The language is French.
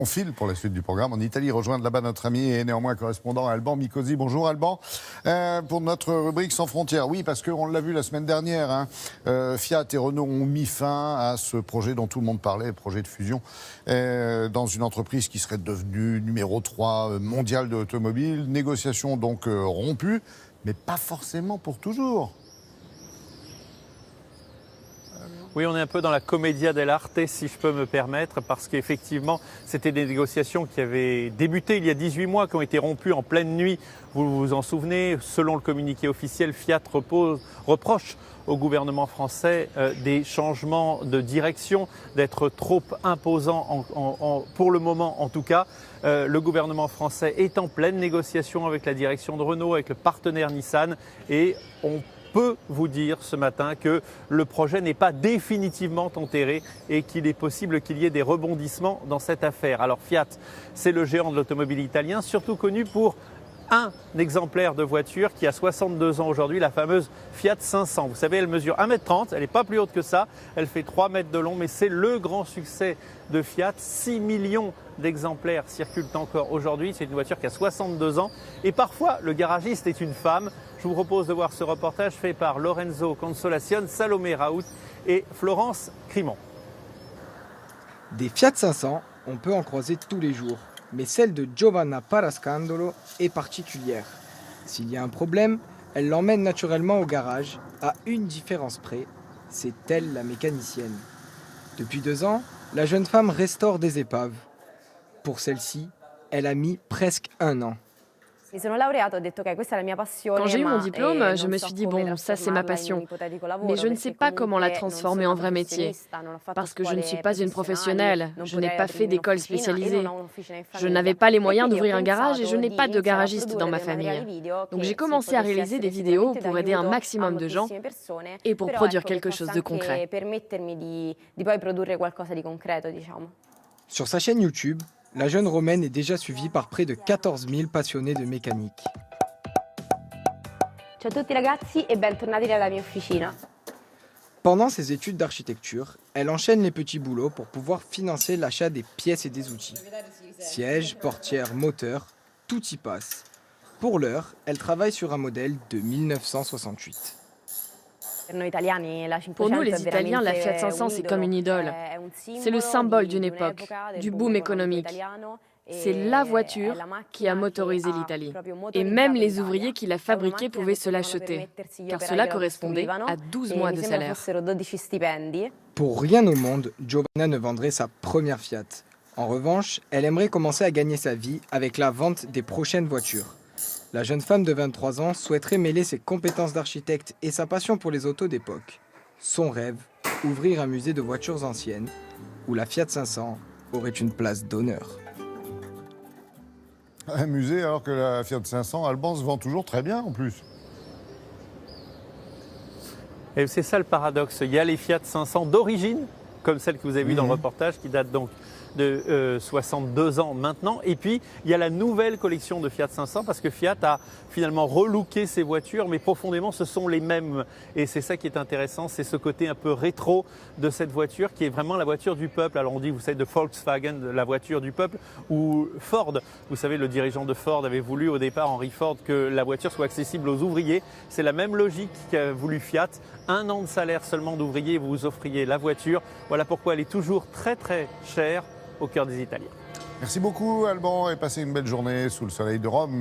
On file pour la suite du programme en Italie, rejoindre là-bas notre ami et néanmoins correspondant Alban Micosi. Bonjour Alban, pour notre rubrique Sans frontières. Oui, parce qu'on l'a vu la semaine dernière, Fiat et Renault ont mis fin à ce projet dont tout le monde parlait, projet de fusion, dans une entreprise qui serait devenue numéro 3 mondiale de l'automobile. Négociations donc rompues, mais pas forcément pour toujours. Oui, on est un peu dans la commedia dell'arte, si je peux me permettre, parce qu'effectivement, c'était des négociations qui avaient débuté il y a 18 mois, qui ont été rompues en pleine nuit. Vous vous en souvenez, selon le communiqué officiel, Fiat reproche au gouvernement français des changements de direction, d'être trop imposant pour le moment en tout cas. Le gouvernement français est en pleine négociation avec la direction de Renault, avec le partenaire Nissan, et on peut vous dire ce matin que le projet n'est pas définitivement enterré et qu'il est possible qu'il y ait des rebondissements dans cette affaire. Alors Fiat, c'est le géant de l'automobile italien, surtout connu pour un exemplaire de voiture qui a 62 ans aujourd'hui, la fameuse Fiat 500. Vous savez, elle mesure 1,30 m, elle n'est pas plus haute que ça, elle fait 3 mètres de long, mais c'est le grand succès de Fiat. 6 millions d'exemplaires circulent encore aujourd'hui, c'est une voiture qui a 62 ans et parfois le garagiste est une femme. Je vous propose de voir ce reportage fait par Lorenzo Consolacion, Salomé Raoult et Florence Crimon. Des Fiat 500, on peut en croiser tous les jours. Mais celle de Giovanna Parascandolo est particulière. S'il y a un problème, elle l'emmène naturellement au garage, à une différence près, c'est elle la mécanicienne. Depuis 2 ans, la jeune femme restaure des épaves. Pour celle-ci, elle a mis presque 1 an. Quand j'ai eu mon diplôme, je me suis dit, bon, ça c'est ma passion, mais je ne sais pas comment la transformer en vrai métier, parce que je ne suis pas une professionnelle, je n'ai pas fait d'école spécialisée. Je n'avais pas les moyens d'ouvrir un garage et je n'ai pas de garagiste dans ma famille. Donc j'ai commencé à réaliser des vidéos pour aider un maximum de gens et pour produire quelque chose de concret. Sur sa chaîne YouTube, la jeune Romaine est déjà suivie par près de 14 000 passionnés de mécanique. Ciao a tutti ragazzi e bentornati nella mia officina. Pendant ses études d'architecture, elle enchaîne les petits boulots pour pouvoir financer l'achat des pièces et des outils. Sièges, portières, moteurs, tout y passe. Pour l'heure, elle travaille sur un modèle de 1968. Pour nous, les Italiens, la Fiat 500, c'est comme une idole. C'est le symbole d'une époque, du boom économique. C'est la voiture qui a motorisé l'Italie. Et même les ouvriers qui la fabriquaient pouvaient se l'acheter, car cela correspondait à 12 mois de salaire. Pour rien au monde, Giovanna ne vendrait sa première Fiat. En revanche, elle aimerait commencer à gagner sa vie avec la vente des prochaines voitures. La jeune femme de 23 ans souhaiterait mêler ses compétences d'architecte et sa passion pour les autos d'époque. Son rêve, ouvrir un musée de voitures anciennes, où la Fiat 500 aurait une place d'honneur. Un musée alors que la Fiat 500, Alban, se vend toujours très bien en plus. Et c'est ça le paradoxe, il y a les Fiat 500 d'origine, comme celle que vous avez vue dans le reportage, qui date donc de 62 ans maintenant. Et puis, il y a la nouvelle collection de Fiat 500 parce que Fiat a finalement relooké ses voitures, mais profondément, ce sont les mêmes. Et c'est ça qui est intéressant, c'est ce côté un peu rétro de cette voiture qui est vraiment la voiture du peuple. Alors on dit, vous savez, de Volkswagen, la voiture du peuple, ou Ford. Vous savez, le dirigeant de Ford avait voulu au départ, Henry Ford, que la voiture soit accessible aux ouvriers. C'est la même logique qu'a voulu Fiat. 1 an de salaire seulement d'ouvrier, vous vous offriez la voiture. Voilà pourquoi elle est toujours très très chère au cœur des Italiens. Merci beaucoup Alban et passez une belle journée sous le soleil de Rome.